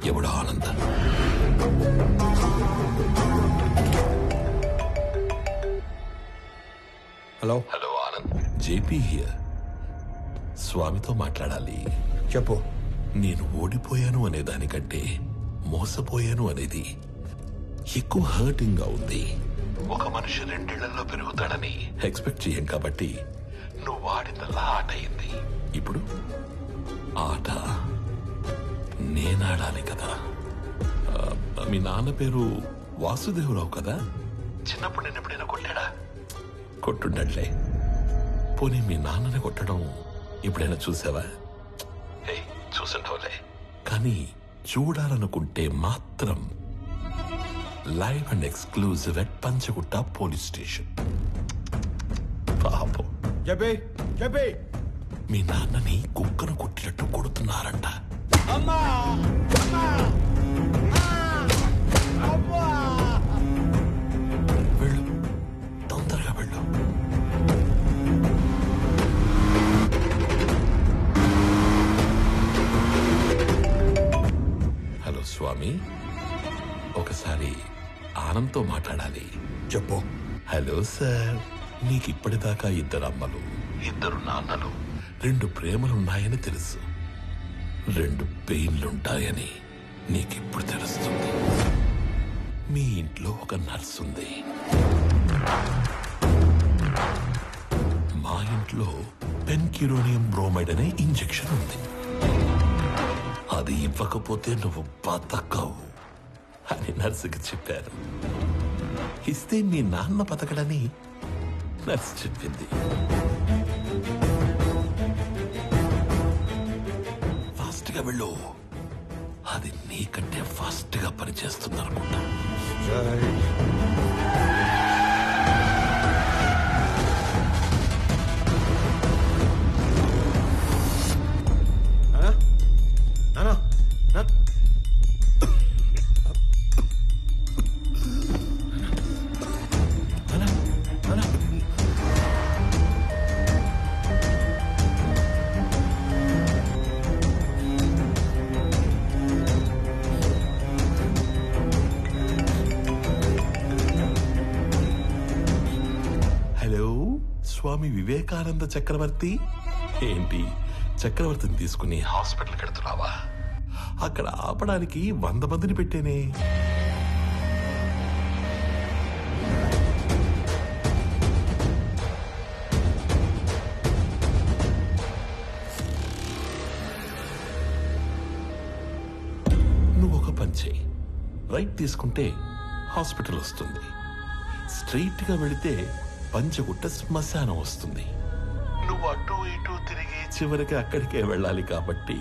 ఎవడో Anand. Hello hello Anand, JP here. స్వామితో మాట్లాడాలి. చెప్పు. నేను ఓడిపోయాను అనే దానికంటే మోసపోయాను అనేది ఎక్కువ హర్టింగ్ గా ఉంది. ఒక మనిషి 2 ఏళ్లలో పెరుగుతాడని ఎక్స్పెక్ట్ చేయం కాబట్టి నువ్వు ఆడిందల్లా ఆట అయింది. ఇప్పుడు ఆట నేనాడాలి కదా. మీ నాన్న పేరు వాసుదేవరావు కదా? చిన్నప్పుడు నేను ఎప్పుడైనా కొట్టాడా? కొట్టుండట్లే. పోనీ మీ నాన్నని కొట్టడం ఎప్పుడైనా చూసావా? చూసుండవులే. కానీ చూడాలనుకుంటే మాత్రం live and exclusive at Panjagutta police station. పాపం మీ నాన్నని కుక్కను కొట్టినట్టు కొడుతున్నారంట. వెళ్ళు, తొందరగా వెళ్ళు. హలో స్వామి, ఒకసారి ఆనంద్తో మాట్లాడాలి. చెప్పు. హలో సార్, నీకు ఇప్పటిదాకా 2 అమ్మలు 2 నాన్నలు 2 ప్రేమలున్నాయని తెలుసు. 2 పెయిన్లుంటాయని నీకిప్పుడు తెలుస్తుంది. మీ ఇంట్లో ఒక నర్స్ ఉంది. మా ఇంట్లో పెన్కిరోనియం బ్రోమైడ్ అనే ఇంజెక్షన్ ఉంది. అది ఇవ్వకపోతే నువ్వు బతకవు అని నర్సుకి చెప్పారు. ఇస్తే మీ నాన్న బతకడని నర్సు చెప్పింది. ఫాస్ట్ గా వెళ్ళు. అది నీకంటే ఫాస్ట్ గా పనిచేస్తుంది అనుకుంటా. స్వామి వివేకానంద చక్రవర్తి. ఏంటి, చక్రవర్తిని తీసుకుని హాస్పిటల్ కడుతున్నావా? అక్కడ ఆపడానికి 100 మందిని పెట్టేనే. నువ్వు ఒక పని చేయి. రైట్ తీసుకుంటే హాస్పిటల్ వస్తుంది. స్ట్రైట్ గా వెళితే పంచగుట్ట శ్మశానం వస్తుంది. నువ్వు అటు ఇటు తిరిగి చివరికి అక్కడికే వెళ్ళాలి కాబట్టి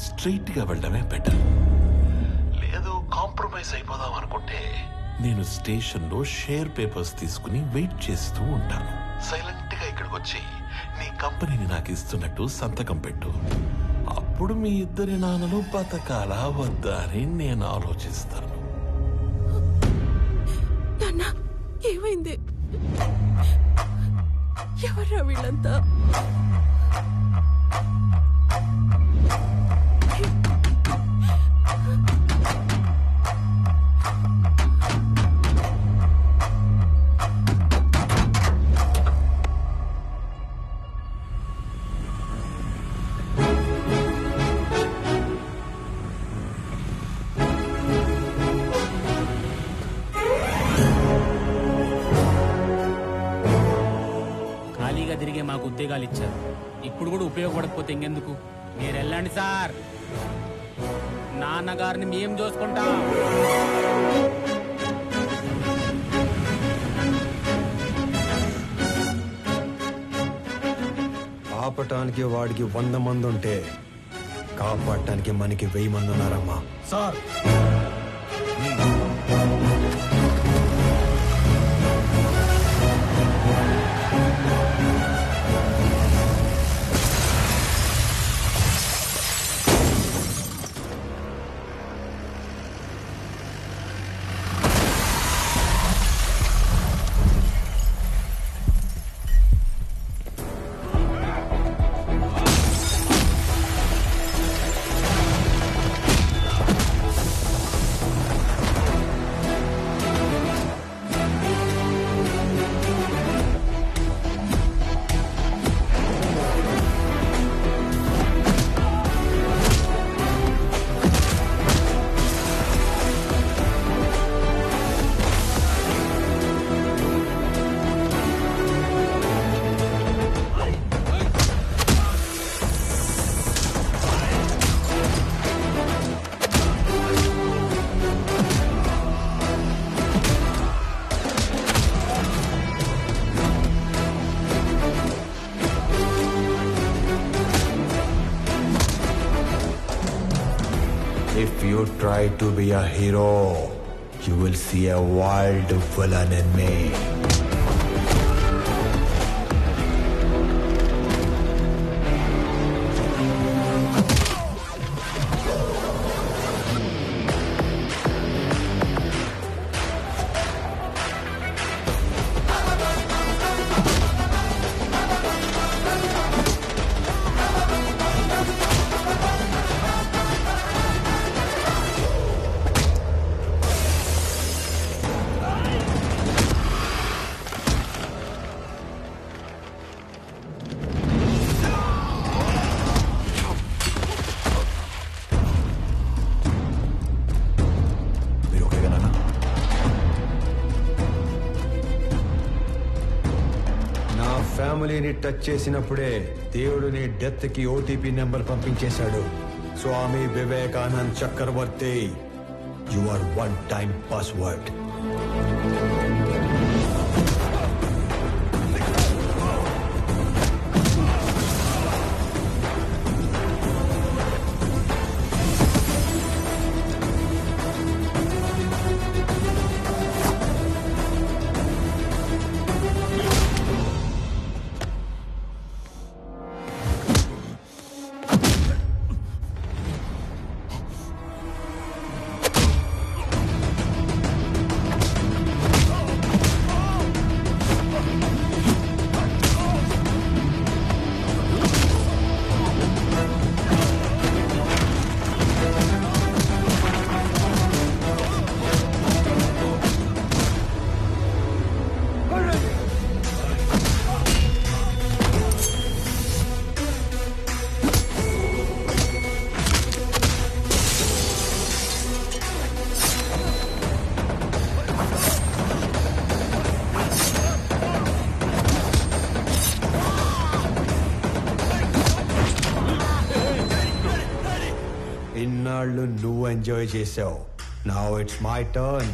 స్ట్రైట్ గా వెళ్ళడమే బెటర్. లేదు కాంప్రమైజ్ అయిపోదాం అనుకుంటే నేను స్టేషన్ లో షేర్ పేపర్స్ తీసుకుని వెయిట్ చేస్తూ ఉంటాను. సైలెంట్ గా ఇక్కడికి వచ్చి నీ కంపెనీని నాకు ఇస్తున్నట్టు సంతకం పెట్టు. అప్పుడు మీ ఇద్దరి నాన్నలు బతకాలా వద్దా అని నేను ఆలోచిస్తాను. ఏమైంది? ఎవరా వీళ్ళంతా? తిరిగే మాకు ఉద్యోగాలు ఇచ్చారు. ఇప్పుడు కూడా ఉపయోగపడకపోతే ఇంకెందుకు? మీరు వెళ్ళండి సార్, నాన్నగారిని మేము చూసుకుంటాం. ఆపటానికి వాడికి 100 మంది ఉంటే కాపాడటానికి మనకి 1000 మంది ఉన్నారమ్మా. Sir If you try to be a hero, you will see a wild villain in me. మీరు ఓకేనా? నా ఫ్యామిలీని టచ్ చేసినప్పుడే దేవుడు నీ డెత్ కి ఓటీపీ నెంబర్ పంపించేశాడు. Swami Vivekanand Chakravarthi, you are one time password. ఇన్నాళ్ళు నువ్వు ఎంజాయ్ చేసావు. Now it's my turn.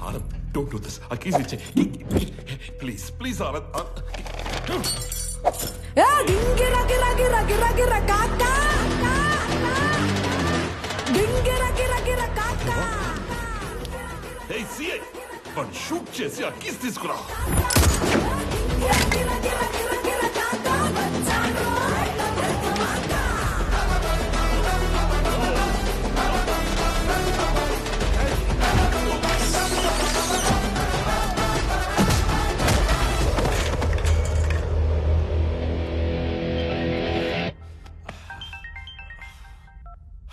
Anand, don't do this. ఆ కీస్ ఇచ్చే ప్లీజ్ ప్లీజ్ ఆనంద్. గింగిర గిర గిర గిర గిర కాకా గింగిర గిర గిర కాకా. Hey, CI, వాడు షూట్ చేసి ఆ కీస్ తీసుకురా.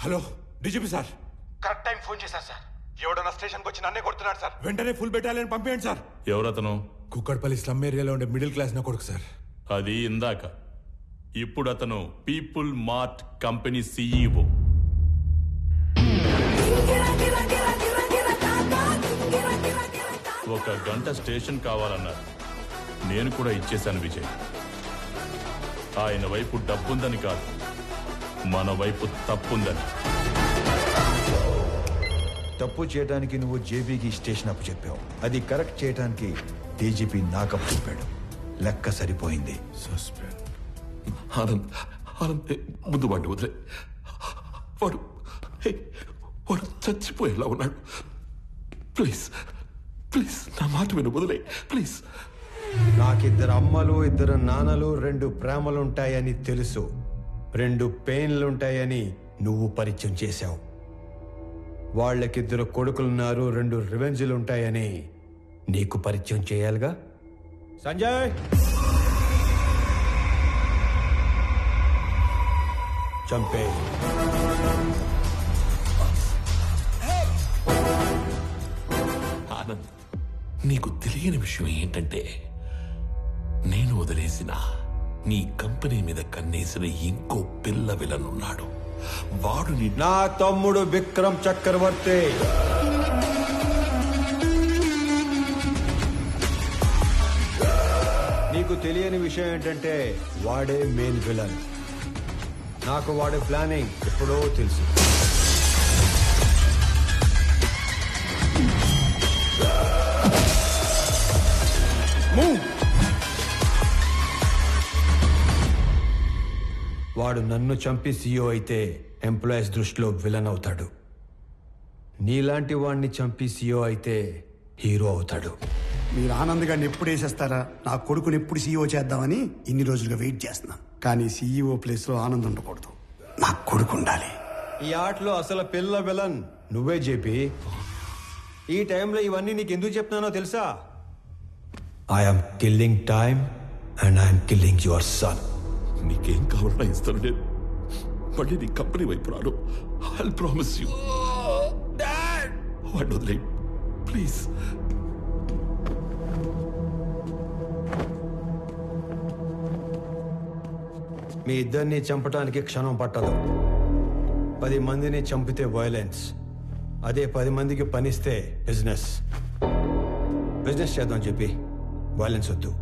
Hello DGP sir. Correct time phone చేశారు సార్. ఎవడన్నా స్టేషన్కి వచ్చి నన్నే కొడుతున్నాడు సార్. వెంటనే ఫుల్ బెటాలియన్ పంపించండి సార్. ఎవరతను? కుక్కడపల్లి స్లమ్ ఏరియాలో ఉండే మిడిల్ క్లాస్ నా కొడుకు సార్. అది ఇందాక. ఇప్పుడు అతను పీపుల్ మార్ట్ కంపెనీ CEO. ఒక గంట స్టేషన్ కావాలన్నారు. నేను కూడా ఇచ్చేశాను విజయ్. ఆయన వైపు డబ్బుందని కాదు, మన వైపు తప్పుందని. తప్పు చేయడానికి నువ్వు జేబీకి స్టేషన్ అప్పు చెప్పావు. అది కరెక్ట్ చేయడానికి డీజీపీ నాకప్పు చెప్పాడు. లెక్క సరిపోయింది. సస్పెండ్. ఆనంద్, ఆనంద్, ముందు వాడిని వదిలే. వాడు హే, వాడు చచ్చిపోయేలా ఉన్నాడు. ప్లీజ్ ప్లీజ్ నా మాట విను, వదిలే ప్లీజ్. నాకిద్దరు అమ్మలు, ఇద్దరు నాన్నలు, 2 ప్రేమలుంటాయని తెలుసు. 2 పెయిన్లుంటాయని నువ్వు పరిచయం చేశావు. వాళ్ళకిద్దరు కొడుకులున్నారు, 2 రివెంజ్లుంటాయని నీకు పరిచయం చేయాలిగా. సంజయ్, చంపే. ఆనంద్, నీకు తెలియని విషయం ఏంటంటే నేను వదిలేసిన నీ కంపెనీ మీద కన్నేసిన ఇంకో పిల్ల విలనున్నాడు. వాడు నా తమ్ముడు విక్రమ్ చక్రవర్తి. నీకు తెలియని విషయం ఏంటంటే వాడే మెయిన్ విలన్. నాకు వాడి ప్లానింగ్ ఎప్పుడో తెలుసు. వాడు నన్ను చంపి సీఈఓ అయితే ఎంప్లాయీస్ దృష్టిలో విలన్ అవుతాడు. నీలాంటి వాడిని చంపి సీఈఓ అయితే హీరో అవుతాడు. మీరు ఆనంద్ గారిని ఎప్పుడు వేసేస్తారా, నా కొడుకుని ఎప్పుడు సీఈఓ చేద్దామని ఇన్ని రోజులుగా వెయిట్ చేస్తున్నా. కానీ సీఈఓ ప్లేస్లో ఆనంద్ ఉండకూడదు, నా కొడుకు ఉండాలి. ఈ ఆటలో అసలు పిల్ల విలన్ నువ్వే జేపీ. ఈ టైంలో ఇవన్నీ నీకు ఎందుకు చెప్తున్నానో తెలుసా? I'm killing time and I'm killing your son. నీకేం కావాలన్నా ఇస్తాను నేను. మళ్ళీ నీ కంపెనీ వైపు రాను. I promise you. వాడిని వదిలే ప్లీజ్. మీ ఇద్దరిని చంపడానికి క్షణం పట్టదు. 10 మందిని చంపితే వైలెన్స్, అదే 10 మందికి పనిస్తే బిజినెస్. బిజినెస్ చేద్దాం చెప్పి వైలెన్స్ వద్దు.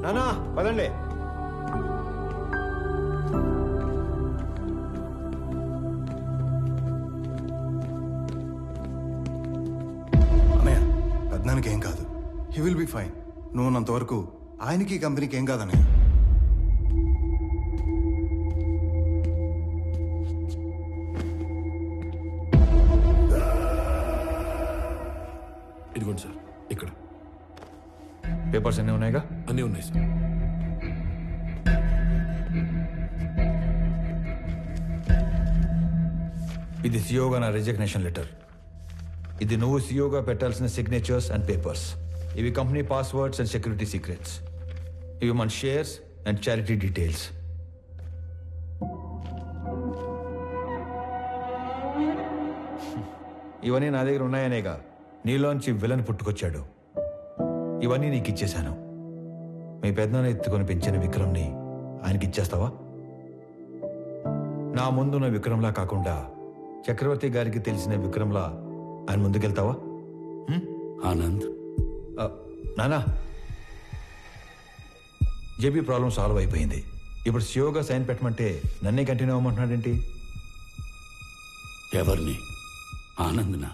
నానా పదండి. అన్నయ్య పెద్దనానికి ఏం కాదు, హీ విల్ బి ఫైన్. నువ్వు ఉన్నంత వరకు ఆయనకి ఈ కంపెనీకి ఏం కాదన్నయ్య. ఇదిగోండి సార్, ఇక్కడ పేపర్స్ అన్నీ ఉన్నాయిగా? అన్నీ ఉన్నాయి సార్. ఇది సీఈఓగా నా రిజిగ్నేషన్ లెటర్. ఇది నువ్వు సీఈఓగా పెట్టాల్సిన సిగ్నేచర్స్ అండ్ పేపర్స్. ఇవి company passwords and security secrets. ఇవి మన షేర్స్ అండ్ చారిటీ డీటెయిల్స్. ఇవన్నీ నా దగ్గర ఉన్నాయనేగా నీలోంచి విలన్ పుట్టుకొచ్చాడు. ఇవన్నీ నీకు ఇచ్చేశాను. మీ పెద్దనాన్న ఎత్తుకొని పెంచిన విక్రమ్ని ఆయనకి ఇచ్చేస్తావా? నా ముందున్న విక్రమ్లా కాకుండా చక్రవర్తి గారికి తెలిసిన విక్రమ్లా ఆయన ముందుకెళ్తావా? ఆనంద్, నానా, జేబీ ప్రాబ్లం సాల్వ్ అయిపోయింది. ఇప్పుడు సియోగా సైన్ పెట్టమంటే నన్నే కంటిన్యూ అవ్వమంటున్నాడేంటి? ఎవరిని? ఆనంద్నా?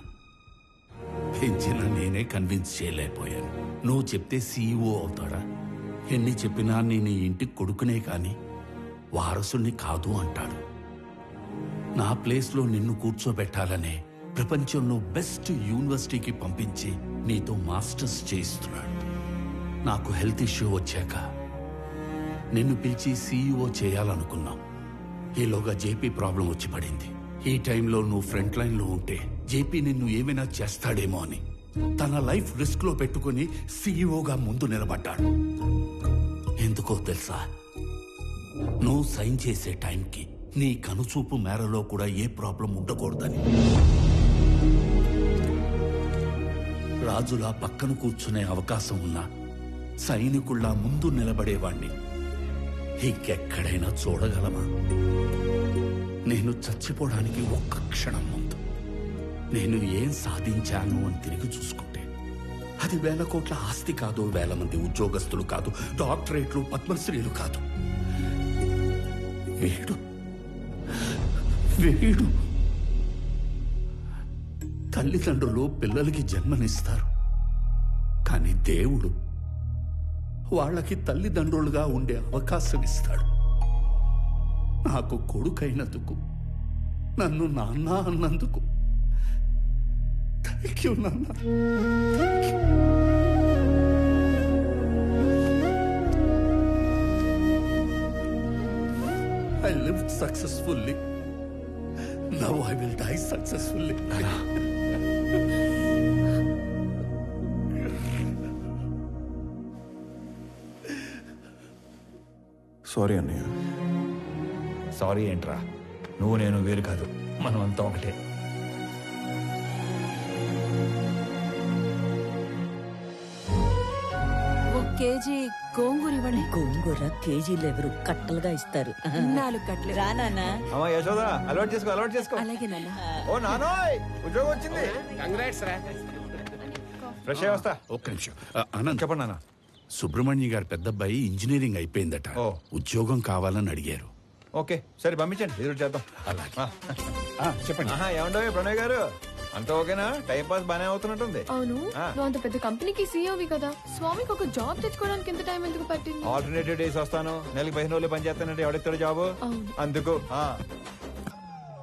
పెంచిన నేనే కన్విన్స్ చేయలేకపోయాను. నువ్వు చెప్తే సీఈఓ అవుతాడా? ఎన్ని చెప్పినా నేను ఈ ఇంటికి కొడుకునే కాని వారసుని కాదు అంటాడు. నా ప్లేస్లో నిన్ను కూర్చోబెట్టాలనే ప్రపంచంలో బెస్ట్ యూనివర్సిటీకి పంపించి నీతో మాస్టర్స్ చేయిస్తున్నాడు. నాకు హెల్త్ ఇష్యూ వచ్చాక నిన్ను పిలిచి సీఈఓ చేయాలనుకున్నాం. ఈలోగా జేపీ ప్రాబ్లం వచ్చి పడింది. ఈ టైంలో నువ్వు ఫ్రంట్ లైన్లో ఉంటే జేపీ నిన్ను ఏమైనా చేస్తాడేమో అని తన లైఫ్ రిస్క్ లో పెట్టుకుని సీఈఓగా ముందు నిలబడ్డాడు. ఎందుకో తెలుసా? నువ్వు సైన్ చేసే టైంకి నీ కనుచూపు మేరలో కూడా ఏ ప్రాబ్లం ఉండకూడదని. రాజులా పక్కన కూర్చునే అవకాశం ఉన్నా సైనికుల్లా ముందు నిలబడేవాణ్ణి ఇంకెక్కడైనా చూడగలమా? నేను చచ్చిపోవడానికి ఒక్క క్షణం ముందు నేను ఏం సాధించాను అని తిరిగి చూసుకుంటే అది 1000 కోట్ల ఆస్తి కాదు, 1000 మంది ఉద్యోగస్తులు కాదు, డాక్టరేట్లు, పద్మశ్రీలు కాదు. వీడు వీడు తల్లిదండ్రులు పిల్లలకి జన్మనిస్తారు, కానీ దేవుడు వాళ్ళకి తల్లిదండ్రులుగా ఉండే అవకాశం ఇస్తాడు. నాకు కొడుకైనందుకు, నన్ను నాన్న అన్నందుకు థ్యాంక్ యూ నాన్న. I lived successfully. Now I will die successfully. Sorry అన్నయ్య. సారీ ఏంట్రా? నువ్వు నేను వేరు కాదు, మనం అంతా ఒకటే. కేజీ గోంగూర ఇవ్వండి. గోంగూర కేజీలు ఎవరు కట్టలుగా ఇస్తారు. 4 కట్టలు. రానా? అమ్మా యశోదా, అలవాటు చేసుకో, అలవాటు చేసుకో. అలాగే నాన్న. ఓ నానోయ్, ఉద్యోగం వచ్చింది. కంగ్రాట్స్ రా. ఫ్రెష్ అయ్యి వస్తా. ఒక్క నిమిషం. ఆనంద్, చెప్పండి నాన్న. సుబ్రహ్మణ్య గారి పెద్దబ్బాయి ఇంజనీరింగ్ అయిపోయిందట. ఓ. ఉద్యోగం కావాలని అడిగారు. ఓకే సరే పంపించండి, ఎదురు చేద్దాం. అలాగే. చెప్పండి. ఏమండవు ప్రణయ్ గారు, అంత ఓకేనా? టైం పాస్ బానే అవుతున్నట్టుంది. అవును, ఆ. నువ్వు అంత పెద్ద కంపెనీకి సీఈఓవి కదా, స్వామికి ఒక జాబ్ తెచ్చుకోవడానికి ఎంత టైం ఎందుకు పట్టింది? ఆల్టర్నేటివ్ డేస్ వస్తాను, నెలకి 15 రోజులు పని చేస్తానంటే ఎవడెత్తాడు జాబు? అవును. అందుకు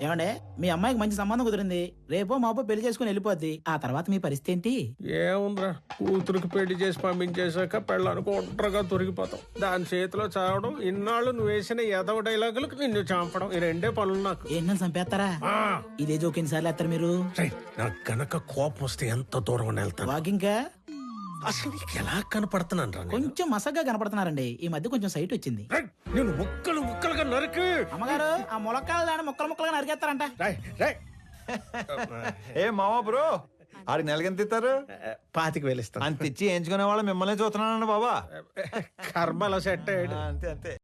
ఏమండే, మీ అమ్మాయికి మంచి సంబంధం కుదిరింది, రేపో మాపో పెళ్లి చేసుకుని వెళ్ళిపోద్ది. ఆ తర్వాత మీ పరిస్థితి ఏంటి? ఏముందిరా, కూతురికి పెళ్లి చేసి పంపించేశాక పెళ్ళానికి ఒంటరిగా దొరికిపోతాం. దాని చేతిలో చావడం, ఇన్నాళ్ళు నువ్వు వేసిన ఎదవ డైలాగులకు నిన్ను చంపడం, ఈ రెండే పనులు నాకు. ఏంటని చంపేస్తారా? ఇదే జోక్ ఎన్నిసార్లు వేస్తారు మీరు? నాకు గనక కోపం వస్తే ఎంత దూరం వెళ్తాను. వాకింగ్ అసలు నీకు ఎలా కనపడుతున్నాను రా? కొంచెం మసగ్గా కనపడుతున్నారండి. ఈ మధ్య కొంచెం సైట్ వచ్చింది. నేను ముక్కలు ముక్కలుగా నరికి. అమ్మగారు, ఆ ములక్కాయలు ముక్కలు ముక్కలుగా నరికేస్తారంట. ఏ మామా బ్రో, ఆడికి నెలకి ఎంత ఇస్తారు? 25,000 ఇస్తాను. అంత ఇచ్చి ఎంచుకునే వాళ్ళు మిమ్మల్ని చూస్తున్నానండి బాబా. కర్మలో సెట్ అయ్యాడు. అంతే అంతే.